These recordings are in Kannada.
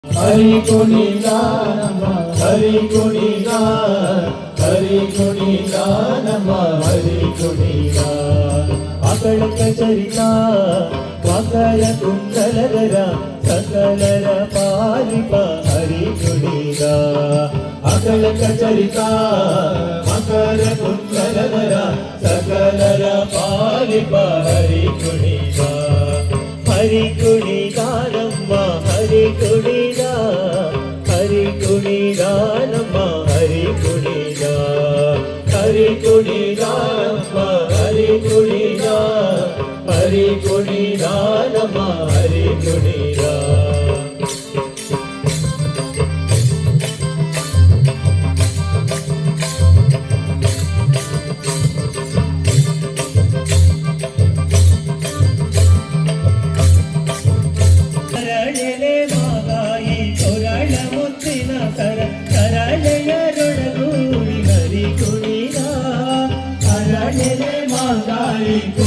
ಹರಿ ಕುಣಿದ ನಮ್ಮ ಹರಿ ಕುಣಿದ ಹರಿ ಕುಣಿದ ನಮ್ಮ ಹರಿ ಕುಣಿದ ಅಕಳಕ ಚರಿತ ಮಕರ ಕುಂಡಲರ ಸಕಲರ ಪಾಲಿಪ ಹರಿ ಕುಣಿದ ಅಕಳಕ ಚರಿತ ಮಕರ ಕುಂಡಲರ ಸಕಲರ ಪಾಲಿಪ ಹರಿ ಕುಣಿದ ಹರಿ ಕುಣಿದ ನಮ್ಮ ಹರಿ ಕುಣಿದ ಹರಿ ಕುಣಿದ ನಮ್ಮ ಹರಿ ಕುಣಿದ ಹರಿ ಕುಣಿದ ನಮ್ಮ ಹರಿ ಕುಣಿದ ಹರಿ ಕುಣಿದ ನಮ್ಮ ಹರಿ ಕುಣಿದ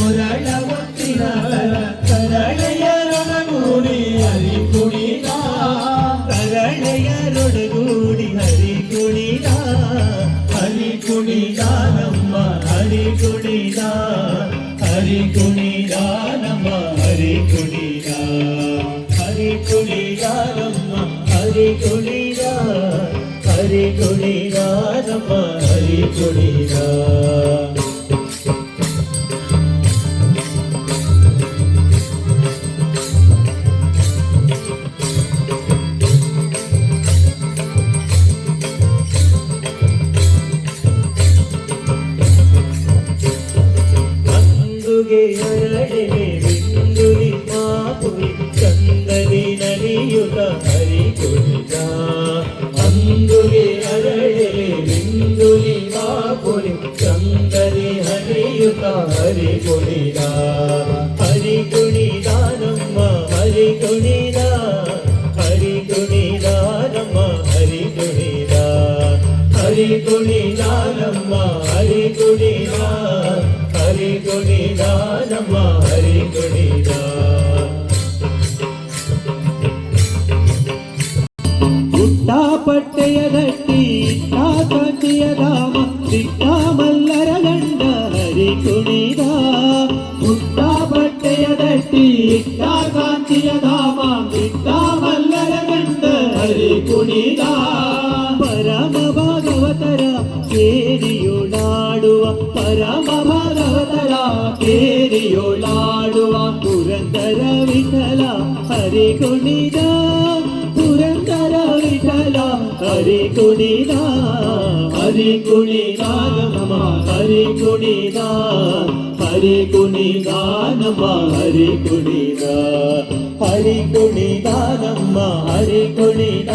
ಕೊರಳ ಒತ್ತಿನ ಕರಳೆಯರೊಡಗೂಡಿ ಹರಿ ಕುಣಿದ ಕರಳೆಯರೊಡಗೂಡಿ ಹರಿ ಕುಣಿದ ಹರಿ ಕುಣಿದ ನಮ್ಮ ಹರಿ ಕುಣಿದ ಹರಿ ಕುಣಿದ ನಮ್ಮ ಹರಿ ಕುಣಿದ ಹರಿ ಕುಣಿದ ನಮ್ಮ ಹರಿ ಕುಣಿದ ಹರಿ ಕುಣಿದ ನಮ್ಮ ಹರಿ ಕುಣಿದ ಅರಳೆ ಬಿಂದುಲಿ ಮಾಪುರಿ ಚಂದಲಿ ನಲಿಯುತ ಹರಿ ಕುಣಿದ ಅಂದುಗೆ ಅರಳೆ ಬಿಂದುಲಿ ಮಾಪುರಿ ಚಂದಲಿ ಹರಿಯುತ ಹರಿ ಕುಣಿದ ಹರಿ ಕುಣಿದ ನಮ್ಮ ಹರಿ ಕುಣಿದ ಹರಿ ಕುಣಿದ ನಮ್ಮ ಹರಿ ಕುಣಿದ ಹರಿ ಕುಣಿದ ನಮ್ಮ ಹರಿ ಕುಣಿದ ಹರಿ ಕುಣಿದ ನಮ್ಮ ಹರಿ ಕುಣಿದ ಪಟ್ಟೆಯ ಗಟ್ಟಿ ಕಾಂತಿಯ ಧಾಮ ಸಿಕ್ಕ ಮಲ್ಲರ ಗಂಡ ಹರಿ ಕುಣಿದ ಪಟ್ಟೆಯ ಗಟ್ಟಿ ಕಾಂತಿಯ ಧಾಮ ಸಿಕ್ಕ ಮಲ್ಲರ ಗಂಡ ಹರಿ ಕುಣಿದ ಪರಮ ಭಾಗವತರ ಕೇರಿಯೋಳಾಡುವ ಪರಮ ಭಾಗವತರ ಕೇರಿಯೋಳಾಡುವ ಪುರಂದರ ವಿಠಲ ಹರಿ ಕುಣಿದ ಪುರಂದರ ವಿಠಲ ಹರಿ ಕುಣಿದ ಹರಿ ಕುಣಿದ ನಮ ಹರಿ ಕುಣಿದ ಹರಿ ಕುಣಿದ ನಮ ಹರಿ ಕುಣಿದ ಹರಿ ಕುಣಿದ ನಮ್ಮ ಹರಿ ಕುಣಿದ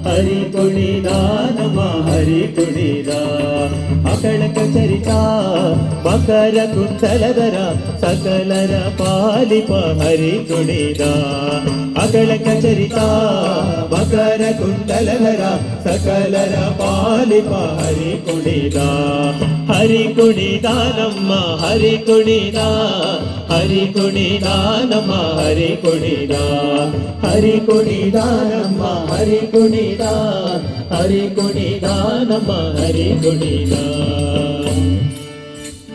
ಹರಿ ಕುಣಿದ ನಮ್ಮ ಹರಿ ಕುಣಿದ ಅಕಳಕ ಚರಿತ ಮಕರ ಕುಂಡಲದರ ಸಕಲರ ಪಾಲಿಪ ಹರಿ ಕುಣಿದ ಅಕಳಕ ಚರಿತ ಮಕರ ಕುಂಡಲದರ ಸಕಲರ ಪಾಲಿಪ ಹರಿ ಕುಣಿದ ಹರಿ ಕುಣಿದ ನಮ್ಮ ಹರಿ ಕುಣಿದ ಹರಿ ಕುಣಿದ ನಮ್ಮ ಹರಿ ಕುಣಿದ ಹರಿ ಕುಣಿದ ನಮ್ಮ ಹರಿ ಕುಣಿದ ಹರಿ ಕುಣಿದ ನಮ್ಮ ಹರಿ ಕುಣಿದ